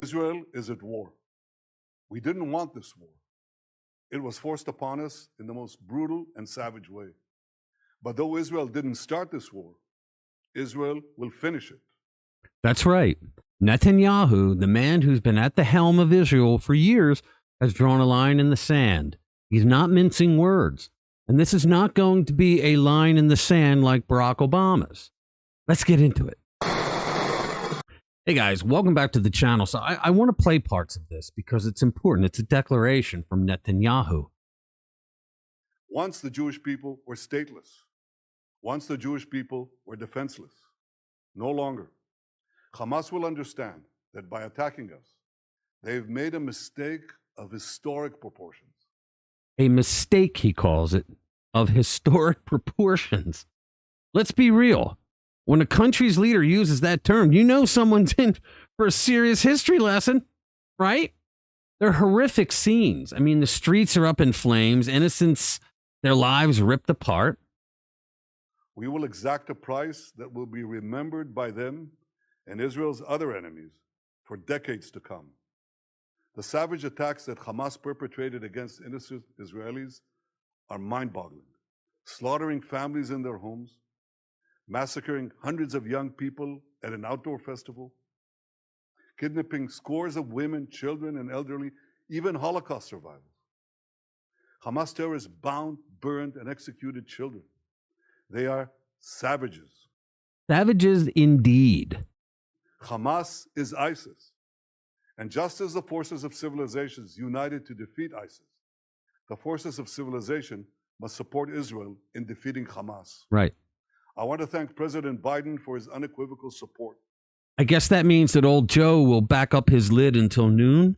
Israel is at war. We didn't want this war. It was forced upon us in the most brutal and savage way. But though Israel didn't start this war, Israel will finish it. That's right. Netanyahu, the man who's been at the helm of Israel for years, has drawn a line in the sand. He's not mincing words. And this is not going to be a line in the sand like Barack Obama's. Let's get into it. Hey guys, welcome back to the channel. So I want to play parts of this because it's important. It's a declaration from Netanyahu. Once the Jewish people were stateless. Once the Jewish people were defenseless. No longer. Hamas will understand that by attacking us, they've made a mistake of historic proportions. A mistake, he calls it, of historic proportions. Let's be real. When a country's leader uses that term, you know someone's in for a serious history lesson, right? They're horrific scenes. I mean, the streets are up in flames, innocents, their lives ripped apart. We will exact a price that will be remembered by them and Israel's other enemies for decades to come. The savage attacks that Hamas perpetrated against innocent Israelis are mind-boggling, slaughtering families in their homes, massacring hundreds of young people at an outdoor festival, kidnapping scores of women, children, and elderly, even Holocaust survivors. Hamas terrorists bound, burned, and executed children. They are savages. Savages indeed. Hamas is ISIS. And just as the forces of civilizations united to defeat ISIS, the forces of civilization must support Israel in defeating Hamas. Right. I want to thank President Biden for his unequivocal support. I guess that means that old Joe will back up his lid until noon,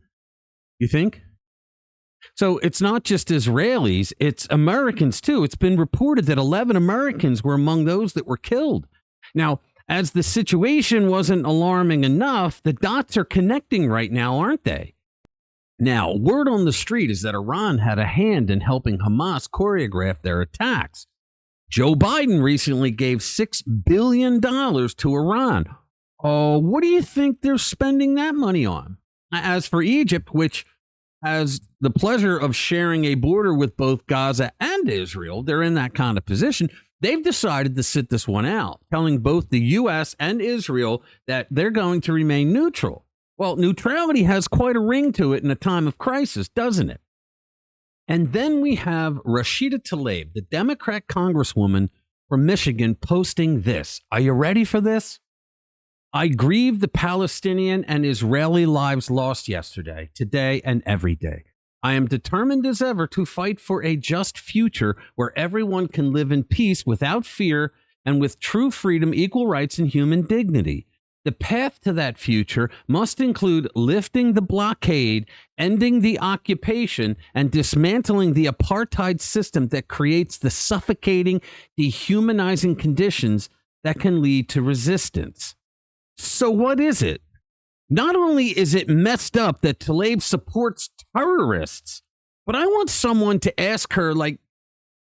you think? So it's not just Israelis, it's Americans too. It's been reported that 11 Americans were among those that were killed. Now, as the situation wasn't alarming enough, the dots are connecting right now, aren't they? Now, word on the street is that Iran had a hand in helping Hamas choreograph their attacks. Joe Biden recently gave $6 billion to Iran. What do you think they're spending that money on? As for Egypt, which has the pleasure of sharing a border with both Gaza and Israel, they're in that kind of position. They've decided to sit this one out, telling both the U.S. and Israel that they're going to remain neutral. Well, neutrality has quite a ring to it in a time of crisis, doesn't it? And then we have Rashida Tlaib, the Democrat congresswoman from Michigan, posting this. Are you ready for this? I grieve the Palestinian and Israeli lives lost yesterday, today, and every day. I am determined as ever to fight for a just future where everyone can live in peace without fear and with true freedom, equal rights, and human dignity. The path to that future must include lifting the blockade, ending the occupation, and dismantling the apartheid system that creates the suffocating, dehumanizing conditions that can lead to resistance. So what is it? Not only is it messed up that Tlaib supports terrorists, but I want someone to ask her, do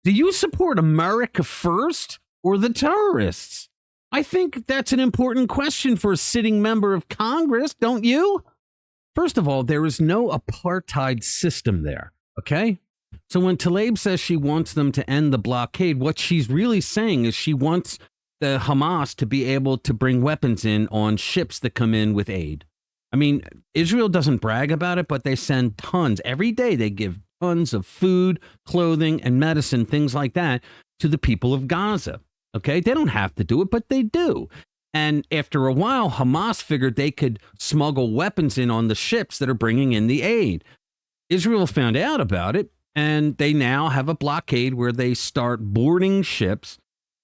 you support America first or the terrorists? I think that's an important question for a sitting member of Congress, don't you? First of all, there is no apartheid system there, okay? So when Tlaib says she wants them to end the blockade, what she's really saying is she wants the Hamas to be able to bring weapons in on ships that come in with aid. I mean, Israel doesn't brag about it, but they send tons. Every day they give tons of food, clothing, and medicine, things like that, to the people of Gaza. Okay, they don't have to do it, but they do. And after a while, Hamas figured they could smuggle weapons in on the ships that are bringing in the aid. Israel found out about it, and they now have a blockade where they start boarding ships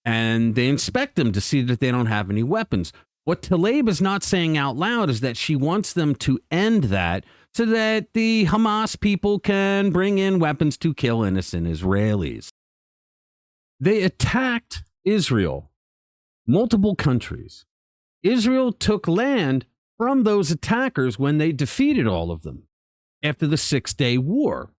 and they inspect them to see that they don't have any weapons. What Tlaib is not saying out loud is that she wants them to end that so that the Hamas people can bring in weapons to kill innocent Israelis. They attacked Israel, multiple countries. Israel took land from those attackers when they defeated all of them after the 6-day war.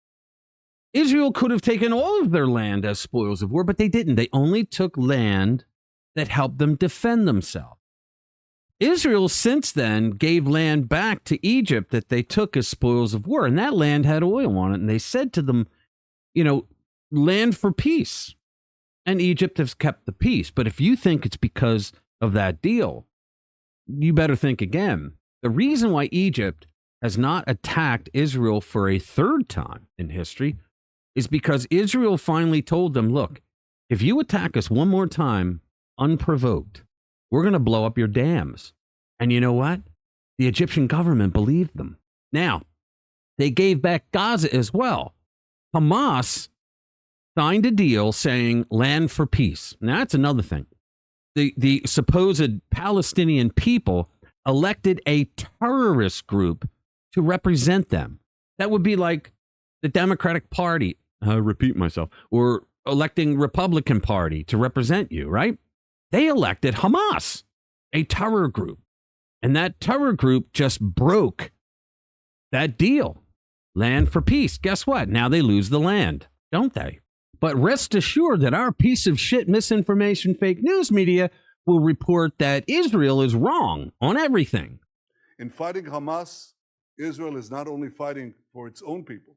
Israel could have taken all of their land as spoils of war, but they didn't. They only took land that helped them defend themselves. Israel since then gave land back to Egypt that they took as spoils of war, and that land had oil on it. And they said to them, land for peace. And Egypt has kept the peace. But if you think it's because of that deal, you better think again. The reason why Egypt has not attacked Israel for a third time in history is because Israel finally told them, look, if you attack us one more time unprovoked, we're going to blow up your dams. And you know what? The Egyptian government believed them. Now, they gave back Gaza as well. Hamas signed a deal saying land for peace. Now, that's another thing. The supposed Palestinian people elected a terrorist group to represent them. That would be like the Democratic Party, I repeat myself, or electing Republican Party to represent you, right? They elected Hamas, a terror group. And that terror group just broke that deal. Land for peace. Guess what? Now they lose the land, don't they? But rest assured that our piece of shit misinformation fake news media will report that Israel is wrong on everything. In fighting Hamas, Israel is not only fighting for its own people,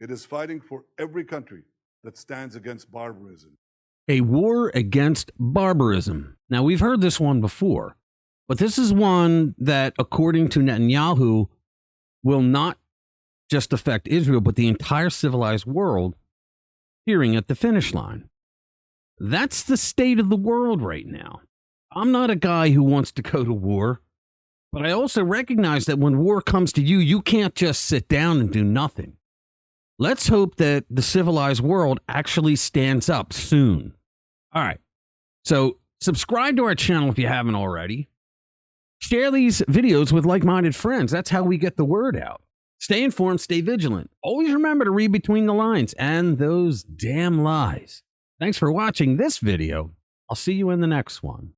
it is fighting for every country that stands against barbarism. A war against barbarism. Now, we've heard this one before, but this is one that, according to Netanyahu, will not just affect Israel, but the entire civilized world peering at the finish line. That's the state of the world right now. I'm not a guy who wants to go to war, but I also recognize that when war comes to you, you can't just sit down and do nothing. Let's hope that the civilized world actually stands up soon. All right. So subscribe to our channel if you haven't already. Share these videos with like-minded friends. That's how we get the word out. Stay informed, stay vigilant. Always remember to read between the lines and those damn lies. Thanks for watching this video. I'll see you in the next one.